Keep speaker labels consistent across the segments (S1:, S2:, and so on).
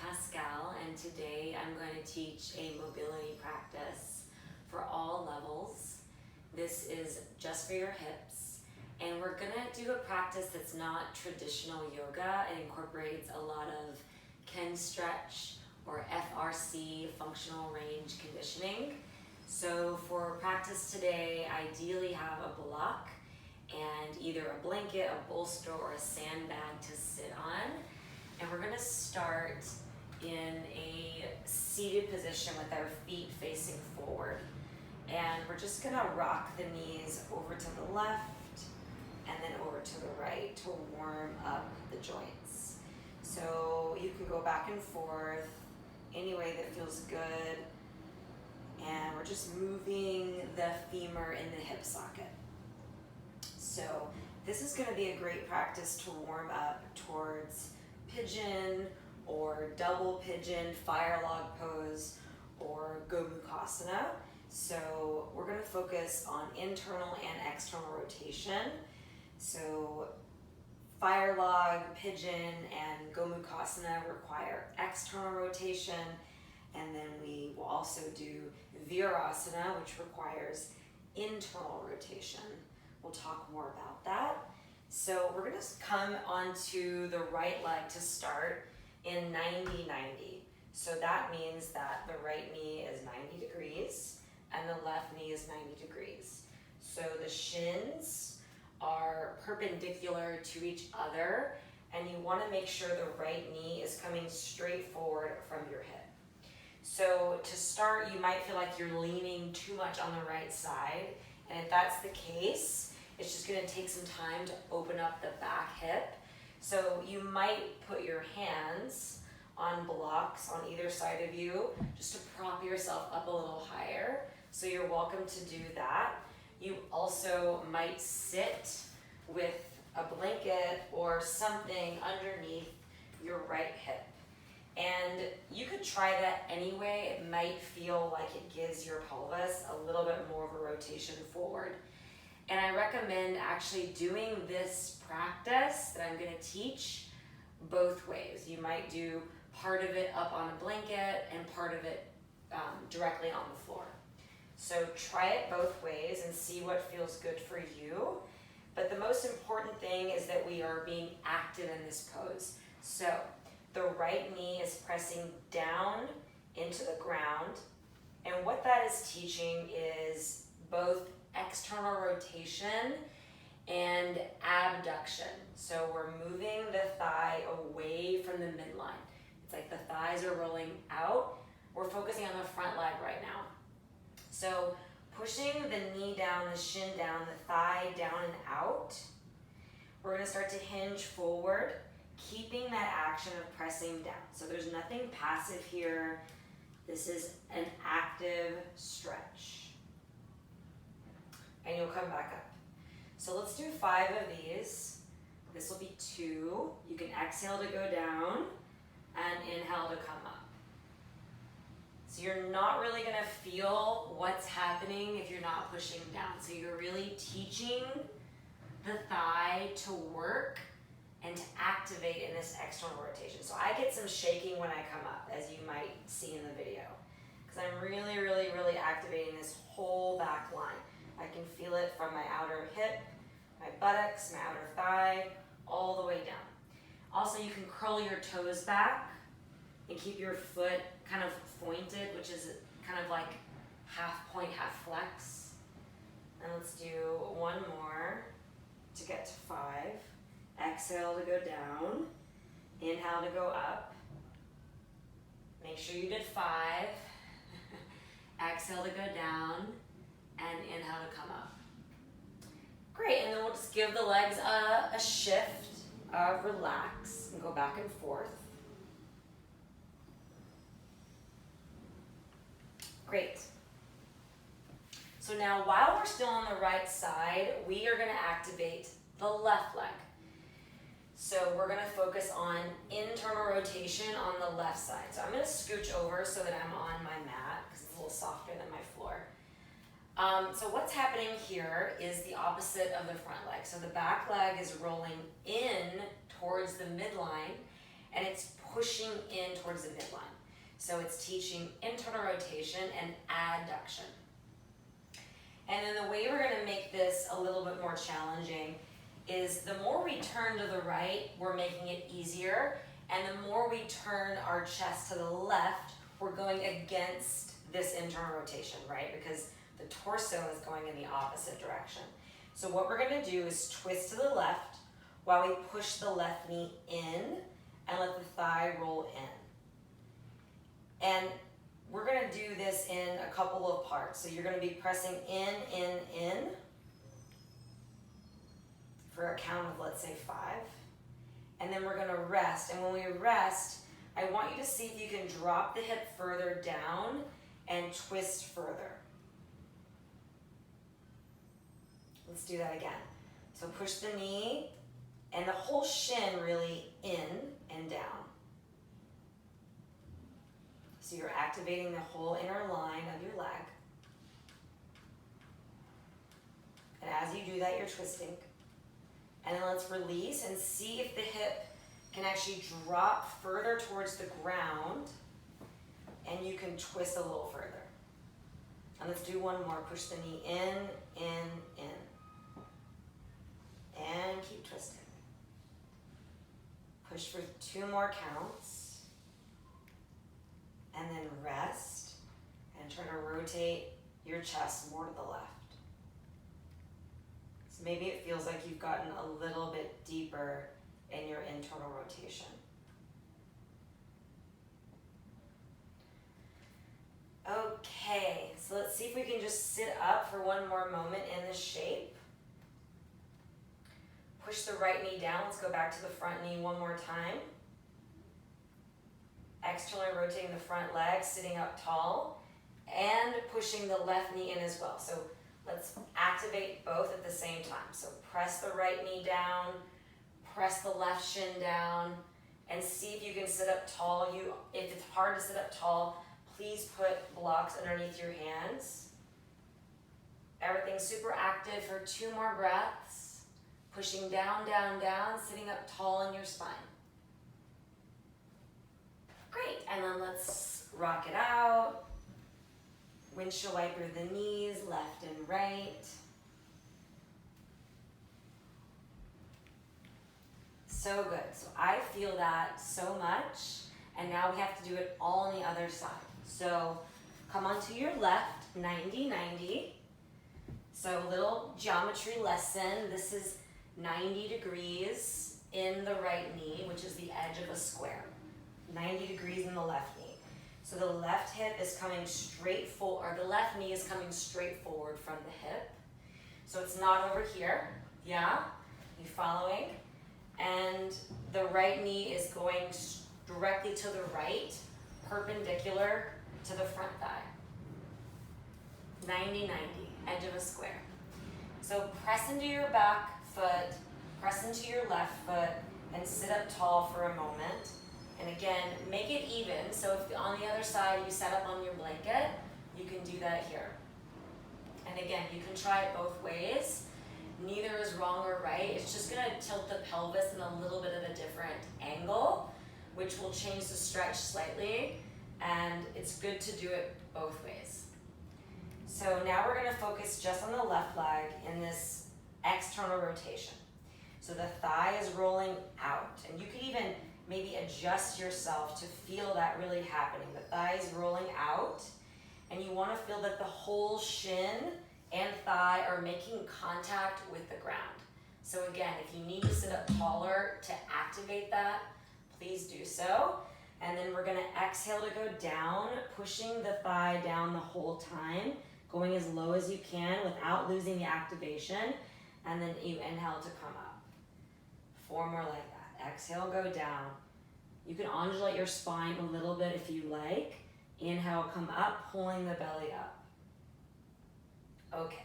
S1: Pascal, and today I'm going to teach a mobility practice for all levels. This is just for your hips, and we're going to do a practice that's not traditional yoga. It incorporates a lot of Ken stretch or FRC, functional range conditioning. So for practice today, ideally have a block and either a blanket, a bolster, or a sandbag to sit on. And we're gonna start in a seated position with our feet facing forward. And we're just gonna rock the knees over to the left and then over to the right to warm up the joints. So you can go back and forth any way that feels good. And we're just moving the femur in the hip socket. So this is going to be a great practice to warm up towards pigeon or double pigeon, fire log pose, or Gomukhasana. So we're going to focus on internal and external rotation. So fire log, pigeon, and Gomukhasana require external rotation. And then we will also do Virasana, which requires internal rotation. We'll talk more about that. So we're gonna come onto the right leg to start in 90-90. So that means that the right knee is 90 degrees and the left knee is 90 degrees. So the shins are perpendicular to each other, and you wanna make sure the right knee is coming straight forward from your hip. So to start, you might feel like you're leaning too much on the right side, and if that's the case, it's just gonna take some time to open up the back hip. So you might put your hands on blocks on either side of you just to prop yourself up a little higher. So you're welcome to do that. You also might sit with a blanket or something underneath your right hip. And you could try that anyway. It might feel like it gives your pelvis a little bit more of a rotation forward. And I recommend actually doing this practice that I'm gonna teach both ways. You might do part of it up on a blanket and part of it directly on the floor. So try it both ways and see what feels good for you. But the most important thing is that we are being active in this pose. So the right knee is pressing down into the ground. And what that is teaching is both external rotation and abduction. So we're moving the thigh away from the midline. It's like the thighs are rolling out. We're focusing on the front leg right now. So pushing the knee down, the shin down, the thigh down and out. We're gonna start to hinge forward, keeping that action of pressing down. So there's nothing passive here. This is an active stretch. And you'll come back up. So let's do 5 of these. This will be 2. You can exhale to go down and inhale to come up. So you're not really gonna feel what's happening if you're not pushing down. So you're really teaching the thigh to work and to activate in this external rotation. So I get some shaking when I come up, as you might see in the video, because I'm really, really, really activating this whole back line. I can feel it from my outer hip, my buttocks, my outer thigh, all the way down. Also, you can curl your toes back and keep your foot kind of pointed, which is kind of like half point, half flex. And let's do one more to get to 5. Exhale to go down, inhale to go up. Make sure you did 5. Exhale to go down, and inhale to come up. Great, and then we'll just give the legs a shift, relax, and go back and forth. Great. So now while we're still on the right side, we are gonna activate the left leg. So we're gonna focus on internal rotation on the left side. So I'm gonna scooch over so that I'm on my mat, because it's a little softer than my floor. So what's happening here is the opposite of the front leg. So the back leg is rolling in towards the midline, and it's pushing in towards the midline. So it's teaching internal rotation and adduction. And then the way we're going to make this a little bit more challenging is the more we turn to the right, we're making it easier, and the more we turn our chest to the left, we're going against this internal rotation, right? Because the torso is going in the opposite direction. So what we're going to do is twist to the left while we push the left knee in and let the thigh roll in. And we're going to do this in a couple of parts. So you're going to be pressing in for a count of, let's say, 5. And then we're going to rest. And when we rest, I want you to see if you can drop the hip further down and twist further. Let's do that again. So push the knee and the whole shin really in and down. So you're activating the whole inner line of your leg. And as you do that, you're twisting. And then let's release and see if the hip can actually drop further towards the ground, and you can twist a little further. And let's do one more. Push the knee in. And keep twisting. Push for 2 more counts. And then rest and try to rotate your chest more to the left. So maybe it feels like you've gotten a little bit deeper in your internal rotation. Okay, so let's see if we can just sit up for one more moment in this shape. Push the right knee down. Let's go back to the front knee one more time. Externally rotating the front leg, sitting up tall, and pushing the left knee in as well. So let's activate both at the same time. So press the right knee down, press the left shin down, and see if you can sit up tall. If it's hard to sit up tall, please put blocks underneath your hands. Everything's super active for 2 more breaths. Pushing down, down, down, sitting up tall in your spine. Great, and then let's rock it out. Windshield wiper the knees, left and right. So good, so I feel that so much, and now we have to do it all on the other side. So come onto your left, 90-90. So a little geometry lesson. This is 90 degrees in the right knee, which is the edge of a square. 90 degrees in the left knee. So the left hip is coming straight forward, or the left knee is coming straight forward from the hip. So it's not over here, yeah? You following? And the right knee is going directly to the right, perpendicular to the front thigh. 90-90, edge of a square. So press into your back foot, press into your left foot, and sit up tall for a moment. And again, make it even. So if on the other side you set up on your blanket, you can do that here. And again, you can try it both ways. Neither is wrong or right. It's just gonna tilt the pelvis in a little bit of a different angle, which will change the stretch slightly. And it's good to do it both ways. So now we're gonna focus just on the left leg in this external rotation. So the thigh is rolling out, and you could even maybe adjust yourself to feel that really happening. The thigh is rolling out, and you want to feel that the whole shin and thigh are making contact with the ground. So again, if you need to sit up taller to activate that, please do so. And then we're going to exhale to go down, pushing the thigh down the whole time, going as low as you can without losing the activation. And then you inhale to come up. 4 more like that. Exhale, go down. You can undulate your spine a little bit if you like. Inhale, come up, pulling the belly up. Okay.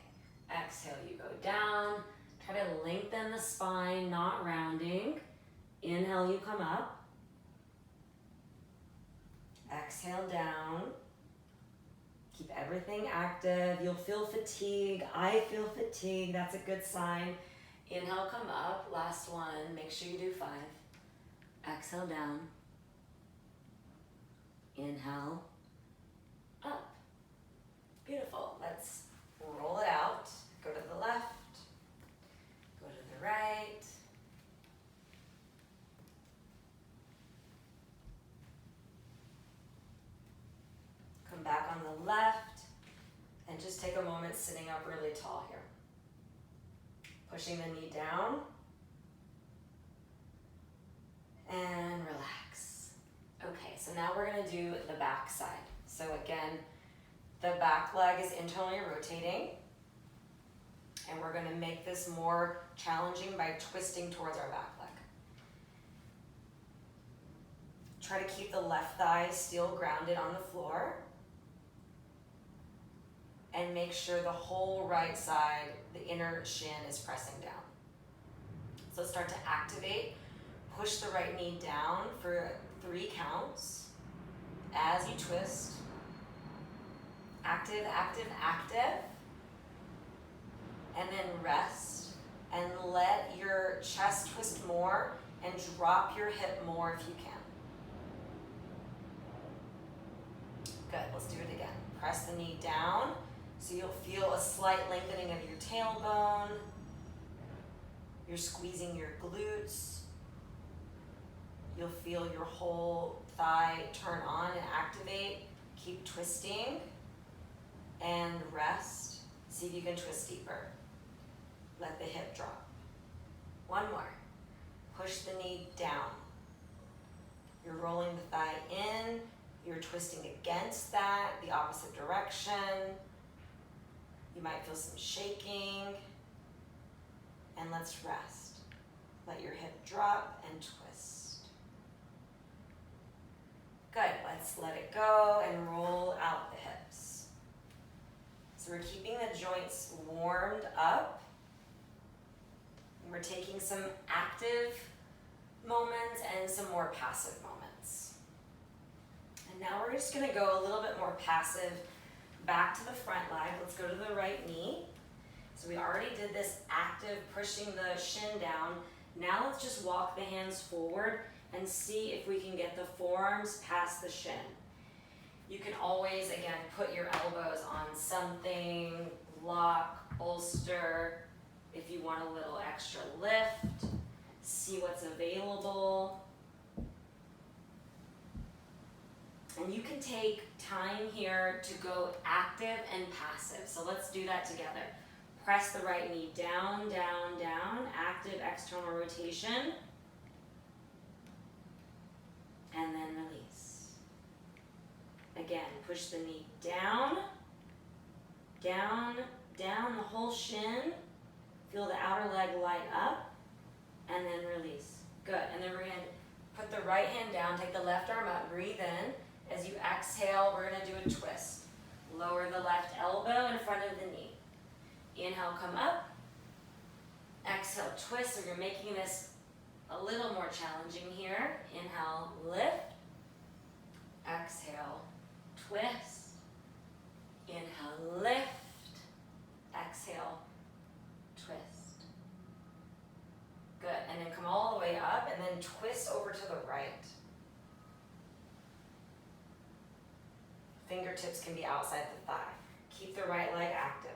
S1: Exhale, you go down. Try to lengthen the spine, not rounding. Inhale, you come up. Exhale, down. Keep everything active. You'll feel fatigue. I feel fatigue. That's a good sign. Inhale, come up. Last one. Make sure you do 5. Exhale, down. Inhale, up. Beautiful. Let's roll it out. Go to the left, go to the right. Come back on the left, and just take a moment sitting up really tall here. Pushing the knee down, and relax. Okay, so now we're gonna do the back side. So again, the back leg is internally rotating, and we're gonna make this more challenging by twisting towards our back leg. Try to keep the left thigh still grounded on the floor, and make sure the whole right side, the inner shin, is pressing down. So start to activate. Push the right knee down for 3 counts as you twist. Active, active, active. And then rest and let your chest twist more and drop your hip more if you can. Good, let's do it again. Press the knee down so you'll feel a slight lengthening of your tailbone. You're squeezing your glutes. You'll feel your whole thigh turn on and activate. Keep twisting and rest. See if you can twist deeper. Let the hip drop. One more. Push the knee down. You're rolling the thigh in. You're twisting against that, the opposite direction. You might feel some shaking. And let's rest. Let your hip drop and twist. Good, let's let it go and roll out the hips. So we're keeping the joints warmed up. We're taking some active moments and some more passive moments. And now we're just gonna go a little bit more passive back to the front leg. Let's go to the right knee. So we already did this active pushing the shin down. Now let's just walk the hands forward and see if we can get the forearms past the shin. You can always, again, put your elbows on something, lock, bolster, if you want a little extra lift, see what's available. And you can take time here to go active and passive. So let's do that together. Press the right knee down, down, down, active external rotation. And then release. Again, push the knee down, down, down the whole shin. Feel the outer leg light up, and then release. Good, and then we're gonna put the right hand down, take the left arm up, breathe in. As you exhale, we're gonna do a twist. Lower the left elbow in front of the knee. Inhale, come up. Exhale, twist. So you're making this a little more challenging here. Inhale, lift. Exhale, twist. Inhale, lift. Exhale, twist. Good, and then come all the way up and then twist over to the right. Fingertips can be outside the thigh. Keep the right leg active.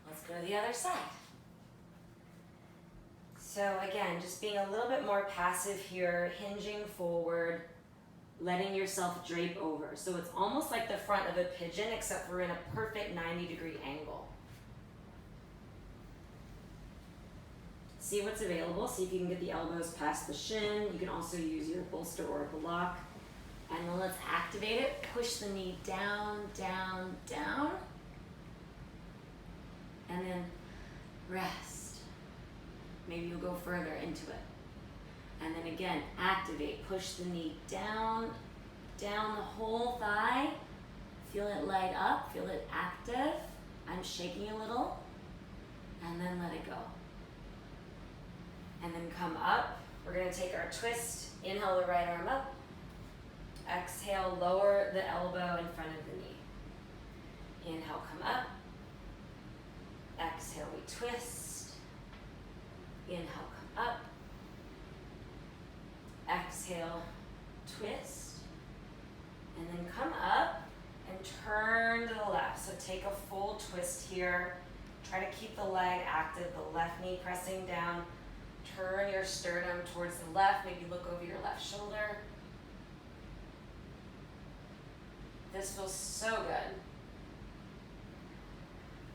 S1: Let's go to the other side. So again, just being a little bit more passive here, hinging forward, letting yourself drape over. So it's almost like the front of a pigeon, except we're in a perfect 90-degree angle. See what's available. See if you can get the elbows past the shin. You can also use your bolster or block. And then let's activate it. Push the knee down, down, down. And then rest. Maybe you'll go further into it. And then again, activate. Push the knee down, down the whole thigh. Feel it light up, feel it active. I'm shaking a little. And then let it go. And then come up. We're gonna take our twist. Inhale the right arm up. Exhale, lower the elbow in front of the knee. Inhale, come up. Exhale, we twist. Inhale, come up. exhale, twist. And then come up and turn to the left. So take a full twist here. Try to keep the leg active, the left knee pressing down. Turn your sternum towards the left. Maybe look over your left shoulder. This feels so good.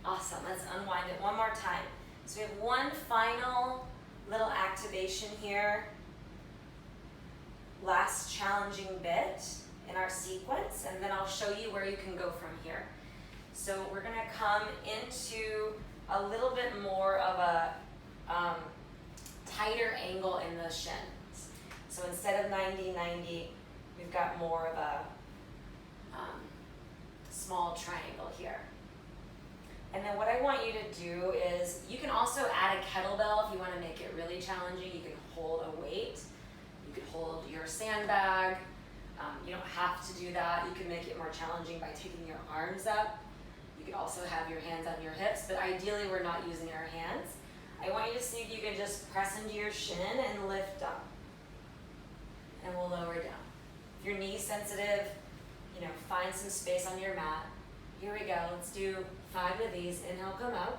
S1: Awesome. Let's unwind it one more time. So we have one final little activation here. Last challenging bit in our sequence, and then I'll show you where you can go from here. So we're going to come into a little bit more of a tighter angle in the shins. So instead of 90-90, we've got more of a small triangle here. And then what I want you to do is, you can also add a kettlebell if you want to make it really challenging. You can hold a weight. You can hold your sandbag. You don't have to do that. You can make it more challenging by taking your arms up. You could also have your hands on your hips, but ideally we're not using our hands. I want you to see if you can just press into your shin and lift up. And we'll lower down. If you're knee sensitive, find some space on your mat. Here we go. Let's do 5 of these. Inhale, come out.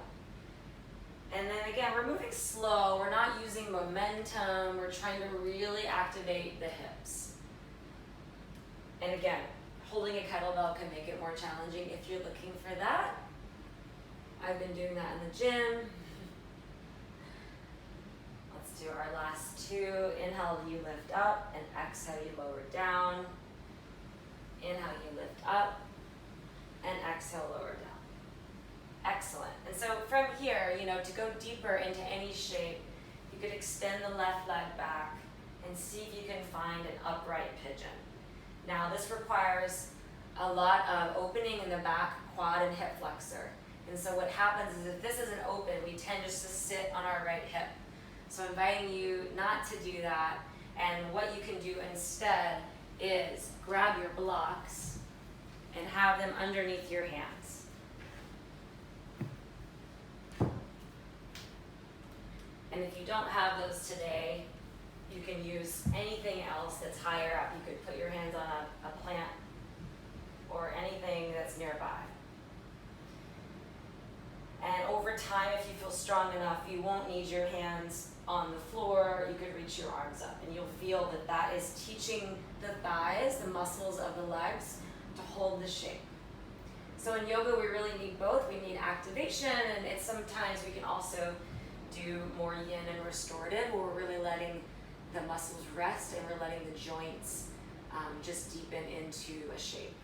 S1: And then again, we're moving slow. We're not using momentum. We're trying to really activate the hips. And again, holding a kettlebell can make it more challenging if you're looking for that. I've been doing that in the gym. Let's do our last 2. Inhale, you lift up, and exhale, you lower down. Inhale, you lift up, and exhale, lower down. Excellent. And so from here, to go deeper into any shape, you could extend the left leg back and see if you can find an upright pigeon. Now this requires a lot of opening in the back quad and hip flexor. And so what happens is, if this isn't open, we tend just to sit on our right hip. So I'm inviting you not to do that. And what you can do instead is grab your blocks and have them underneath your hands. And if you don't have those today, you can use anything else that's higher up. You could put your hands on a plant or anything that's nearby. And over time, if you feel strong enough, you won't need your hands on the floor. You could reach your arms up, and you'll feel that that is teaching the thighs, the muscles of the legs, to hold the shape. So in yoga, we really need both. We need activation, and sometimes we can also do more yin and restorative, where we're really letting the muscles rest and we're letting the joints just deepen into a shape.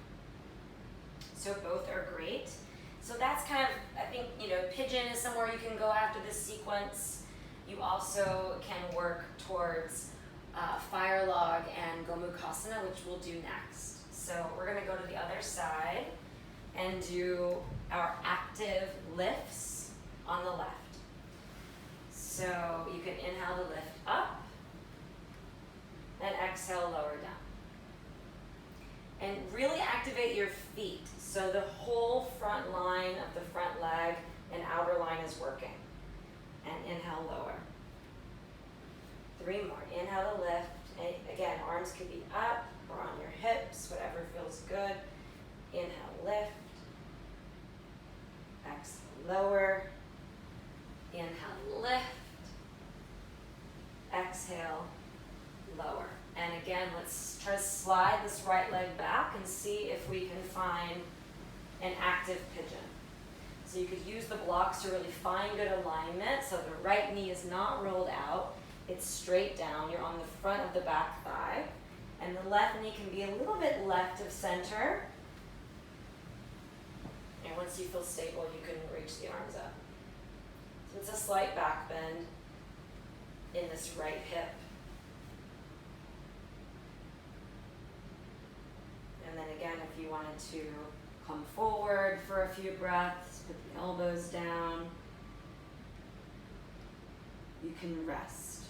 S1: So both are great. So that's kind of, I think, pigeon is somewhere you can go after this sequence. You also can work towards fire log and gomukhasana, which we'll do next. So we're going to go to the other side and do our active lifts on the left. So you can inhale to lift up and exhale, lower down. And really activate your feet. So the whole front line of the front leg and outer line is working. And inhale, lower. 3 more. Inhale to lift. And again, arms could be up or on your hips, whatever feels good. Inhale, lift. Exhale, lower. Inhale, lift. Exhale, lower. And again, let's try to slide this right leg back and see if we can find an active pigeon. So you could use the blocks to really find good alignment. So the right knee is not rolled out. It's straight down. You're on the front of the back thigh. And the left knee can be a little bit left of center. And once you feel stable, you can reach the arms up. So it's a slight back bend in this right hip. And then again, if you wanted to come forward for a few breaths, put the elbows down, you can rest.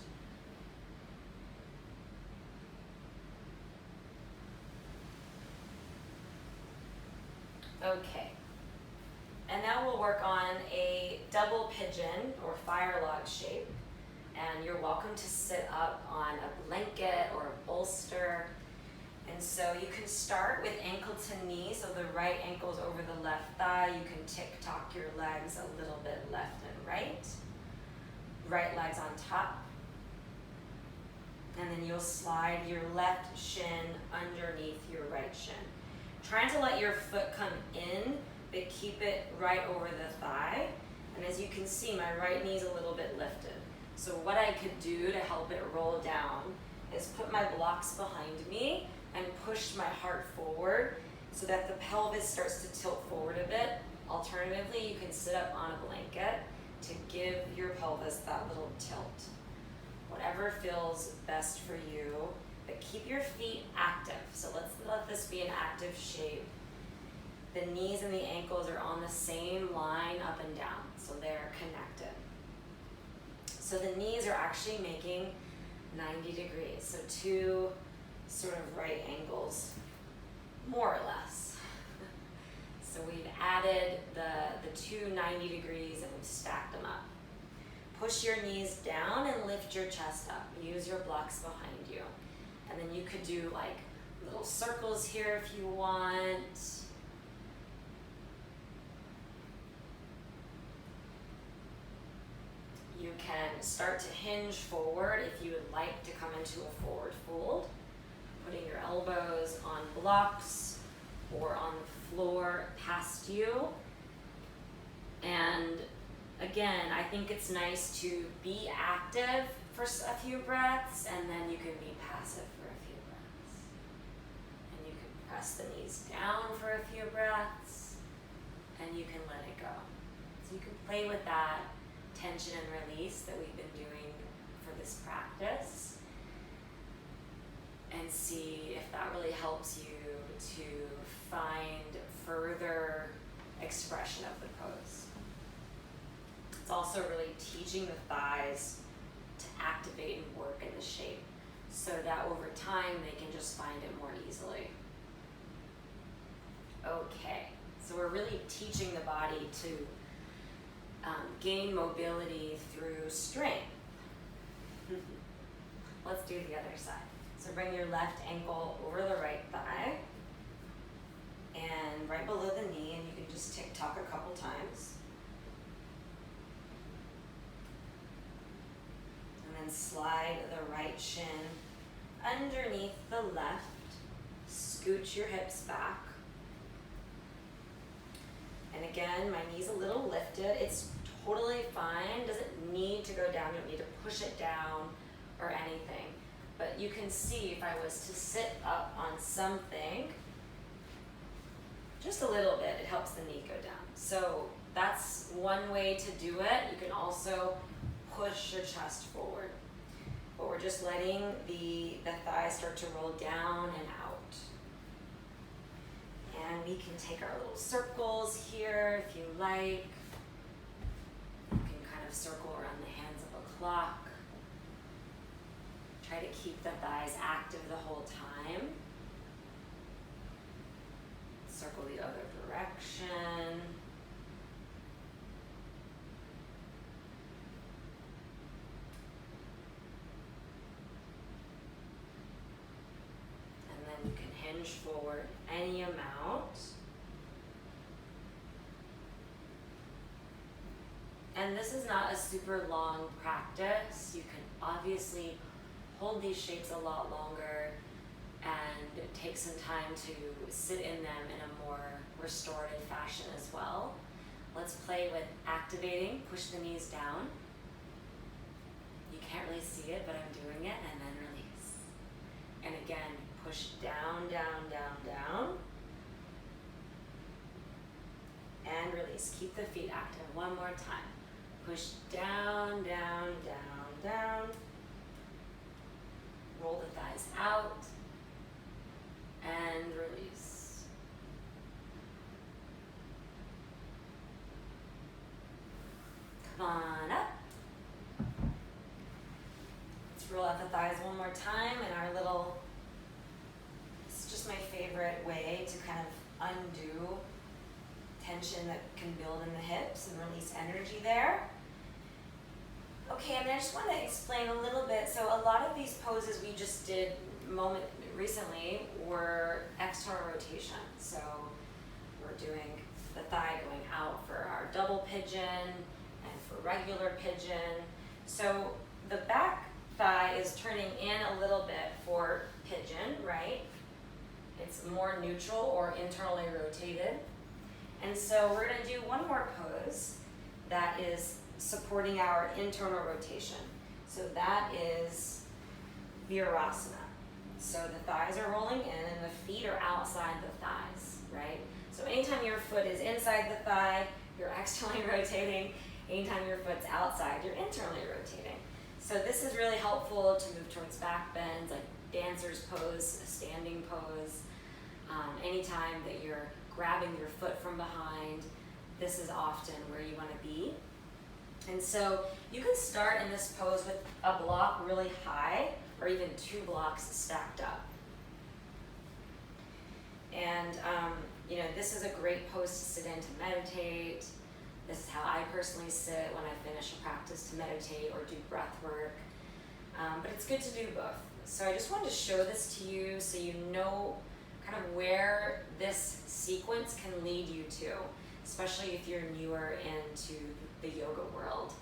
S1: Okay. And now we'll work on a double pigeon or fire log shape, And you're welcome to sit up on a blanket or a bolster. And so you can start with ankle to knee, so the right ankle's over the left thigh. You can tick-tock your legs a little bit left and right. Right leg's on top. And then you'll slide your left shin underneath your right shin. Trying to let your foot come in, but keep it right over the thigh. And as you can see, my right knee's a little bit lifted. So what I could do to help it roll down is put my blocks behind me and push my heart forward so that the pelvis starts to tilt forward a bit. Alternatively, you can sit up on a blanket to give your pelvis that little tilt. Whatever feels best for you, but keep your feet active. So let's let this be an active shape. The knees and the ankles are on the same line up and down, so they're connected. So the knees are actually making 90 degrees, so two sort of right angles, more or less. So we've added the two 90 degrees and we've stacked them up. Push your knees down and lift your chest up. Use your blocks behind you. And then you could do like little circles here if you want. You can start to hinge forward if you would like to come into a forward fold. Putting your elbows on blocks or on the floor past you. And again, I think it's nice to be active for a few breaths, and then you can be passive for a few breaths. And you can press the knees down for a few breaths, and you can let it go. So you can play with that tension and release that we've been doing for this practice, and see if that really helps you to find further expression of the pose. It's also really teaching the thighs to activate and work in the shape so that over time they can just find it more easily. Okay, so we're really teaching the body to gain mobility through strength. Let's do the other side. So bring your left ankle over the right thigh and right below the knee, and you can just tick-tock a couple times. And then slide the right shin underneath the left. Scooch your hips back. And again, my knee's a little lifted. It's totally fine. Doesn't need to go down. You don't need to push it down or anything. But you can see if I was to sit up on something, just a little bit, it helps the knee go down. So that's one way to do it. You can also push your chest forward. But we're just letting the thighs start to roll down and out. And we can take our little circles here if you like. You can kind of circle around the hands of a clock. Try to keep the thighs active the whole time. Circle the other direction. And then you can hinge forward any amount. And this is not a super long practice. You can obviously hold these shapes a lot longer and take some time to sit in them in a more restorative fashion as well. Let's play with activating. Push the knees down. You can't really see it, but I'm doing it, and then release. And again, push down, down, down, down. And release. Keep the feet active. One more time. Push down, down, down, down. Roll the thighs out. And release. Come on up. Let's roll out the thighs one more time in our little, it's just my favorite way to kind of undo tension that can build in the hips and release energy there. Okay, and I just want to explain a little bit. So a lot of these poses we just did recently were external rotation. So we're doing the thigh going out for our double pigeon and for regular pigeon. So the back thigh is turning in a little bit for pigeon, right? It's more neutral or internally rotated. And so we're going to do one more pose that is supporting our internal rotation. So that is Virasana. So the thighs are rolling in and the feet are outside the thighs, right? So anytime your foot is inside the thigh, you're externally rotating. Anytime your foot's outside, you're internally rotating. So this is really helpful to move towards back bends, like dancer's pose, a standing pose. Anytime that you're grabbing your foot from behind, this is often where you want to be. And so you can start in this pose with a block really high, or even 2 blocks stacked up. And this is a great pose to sit in to meditate. This is how I personally sit when I finish a practice to meditate or do breath work. But it's good to do both. So I just wanted to show this to you so you know kind of where this sequence can lead you to, especially if you're newer into the yoga world.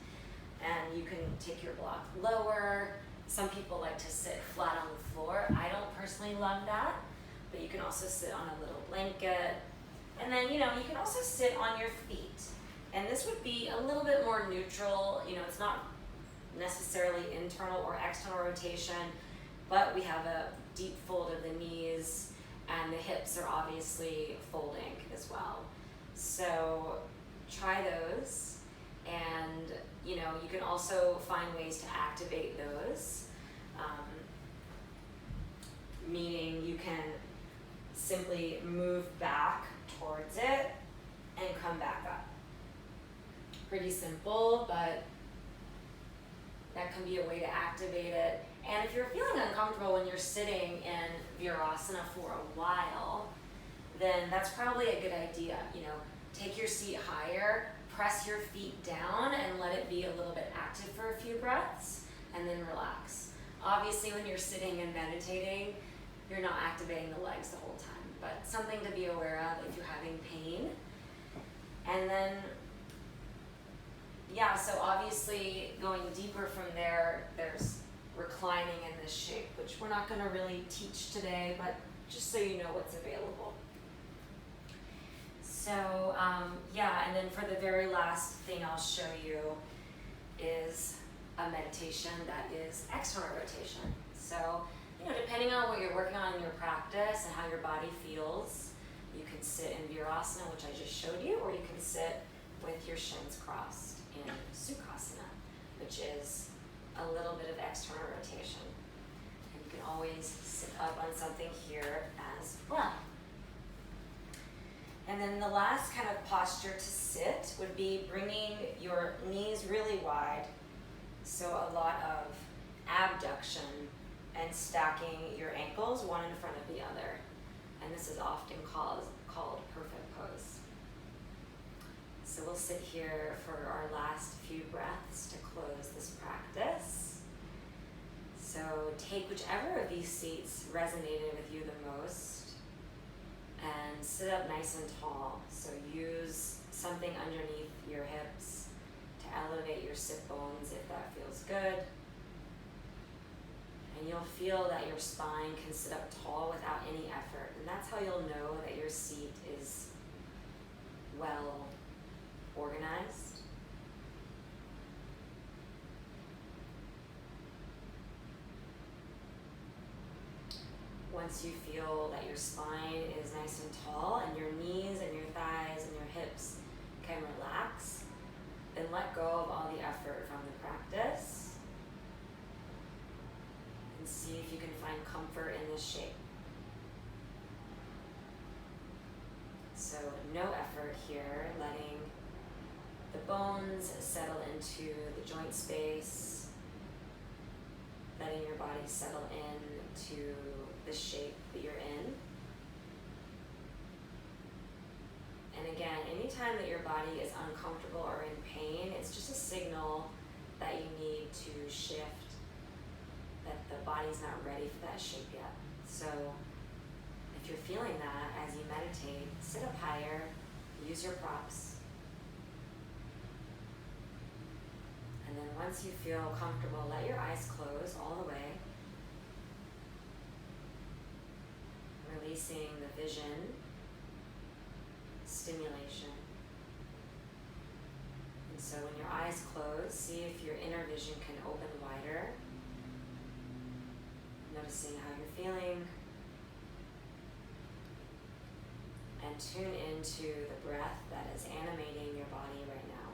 S1: And you can take your block lower. Some people like to sit flat on the floor. I don't personally love that, but you can also sit on a little blanket. And then, you can also sit on your feet. And this would be a little bit more neutral. It's not necessarily internal or external rotation, but we have a deep fold of the knees, and the hips are obviously folding as well. So try those, and you can also find ways to activate those, meaning you can simply move back towards it and come back up. Pretty simple, but that can be a way to activate it. And if you're feeling uncomfortable when you're sitting in Virasana for a while, then that's probably a good idea. Take your seat higher, press your feet down, and let it be a little bit active for a few breaths, and then relax. Obviously, when you're sitting and meditating, you're not activating the legs the whole time, but something to be aware of if you're having pain. And then, so obviously going deeper from there, there's reclining in this shape, which we're not going to really teach today, but just so you know what's available. So, and then for the very last thing I'll show you is a meditation that is external rotation. So, depending on what you're working on in your practice and how your body feels, you can sit in Virasana, which I just showed you, or you can sit with your shins crossed in Sukhasana, which is a little bit of external rotation. And you can always sit up on something here as well. And then the last kind of posture to sit would be bringing your knees really wide, so a lot of abduction and stacking your ankles one in front of the other. And this is often called perfect pose. So we'll sit here for our last few breaths to close this practice. So take whichever of these seats resonated with you the most and sit up nice and tall. So use something underneath your hips to elevate your sit bones if that feels good. And you'll feel that your spine can sit up tall without any effort. And that's how you'll know that your seat is well organized. Once you feel that your spine is nice and tall and your knees and your thighs and your hips can relax, then let go of all the effort from the practice and see if you can find comfort in this shape. So no effort here, letting the bones settle into the joint space, letting your body settle into the shape that you're in. And again, anytime that your body is uncomfortable or in pain, it's just a signal that you need body's not ready for that shape yet. So if you're feeling that as you meditate, sit up higher, use your props. And then once you feel comfortable, let your eyes close all the way. Releasing the vision, stimulation. And so when your eyes close, see if your inner vision can open wider. Noticing how you're feeling. And tune into the breath that is animating your body right now.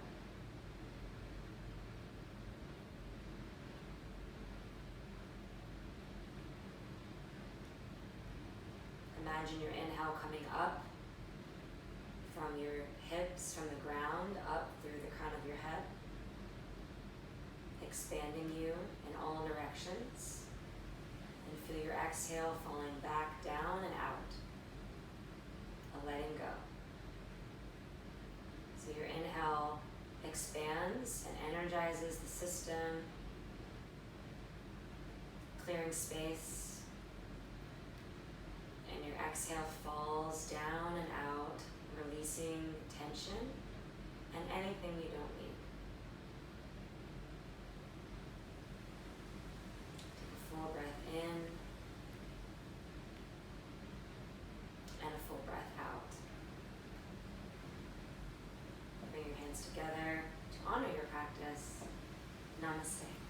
S1: Imagine your inhale coming up from your hips, from the ground, up through the crown of your head, expanding you in all directions. And feel your exhale falling back down and out, a letting go. So your inhale expands and energizes the system, clearing space. And your exhale falls down and out, releasing tension and anything you don't need. Take a full breath in and a full breath out. Bring your hands together to honor your practice. Namaste.